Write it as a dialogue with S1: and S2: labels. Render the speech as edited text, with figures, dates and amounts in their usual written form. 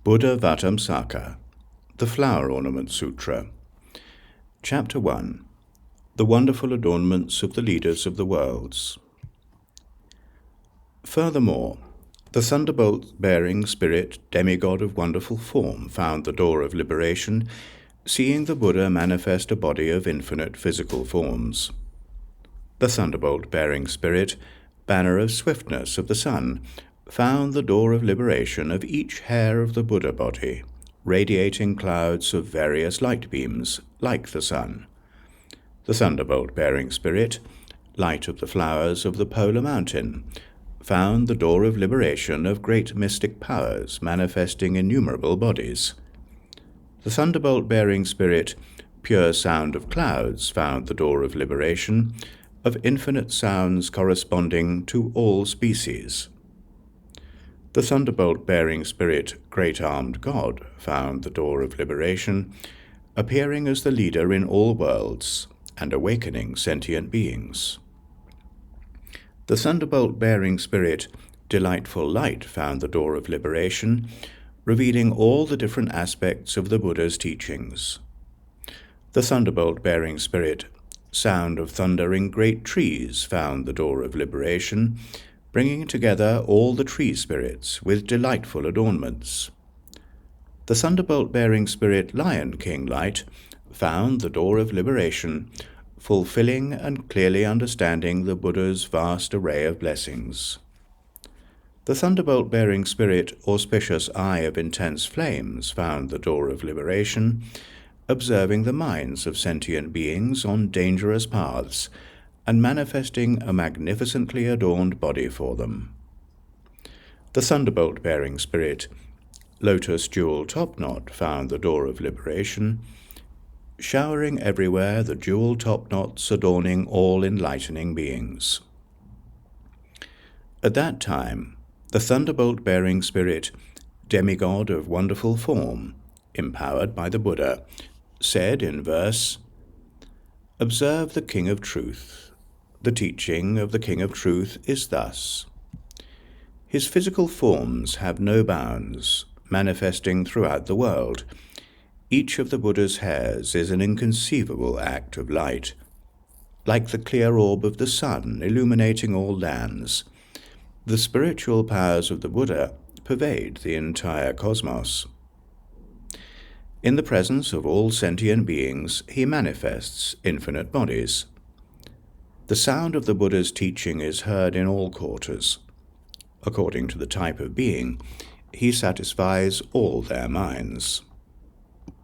S1: Buddhāvataṃsaka, the Flower Ornament Sutra. Chapter 1. The Wonderful Adornments of the Leaders of the Worlds. Furthermore, the thunderbolt-bearing spirit, demigod of wonderful form, found the door of liberation, seeing the Buddha manifest a body of infinite physical forms. The thunderbolt-bearing spirit, banner of swiftness of the sun, found the door of liberation of each hair of the Buddha body, radiating clouds of various light beams, like the sun. The thunderbolt-bearing spirit, light of the flowers of the polar mountain, found the door of liberation of great mystic powers manifesting innumerable bodies. The thunderbolt-bearing spirit, pure sound of clouds, found the door of liberation of infinite sounds corresponding to all species. The thunderbolt-bearing spirit, great-armed God, found the door of liberation, appearing as the leader in all worlds and awakening sentient beings. The thunderbolt-bearing spirit, delightful light, found the door of liberation, revealing all the different aspects of the Buddha's teachings. The thunderbolt-bearing spirit, sound of thunder in great trees, found the door of liberation, bringing together all the tree spirits with delightful adornments. The thunderbolt-bearing spirit, Lion King light, found the door of liberation, fulfilling and clearly understanding the Buddha's vast array of blessings. The thunderbolt-bearing spirit, auspicious eye of intense flames, found the door of liberation, observing the minds of sentient beings on dangerous paths, and manifesting a magnificently adorned body for them. The thunderbolt-bearing spirit, lotus jewel topknot, found the door of liberation, showering everywhere the jewel topknots adorning all enlightening beings. At that time, the thunderbolt-bearing spirit, demigod of wonderful form, empowered by the Buddha, said in verse, "Observe the King of Truth. The teaching of the King of Truth is thus. His physical forms have no bounds, manifesting throughout the world. Each of the Buddha's hairs is an inconceivable act of light, like the clear orb of the sun illuminating all lands. The spiritual powers of the Buddha pervade the entire cosmos. In the presence of all sentient beings, he manifests infinite bodies. The sound of the Buddha's teaching is heard in all quarters. According to the type of being, he satisfies all their minds."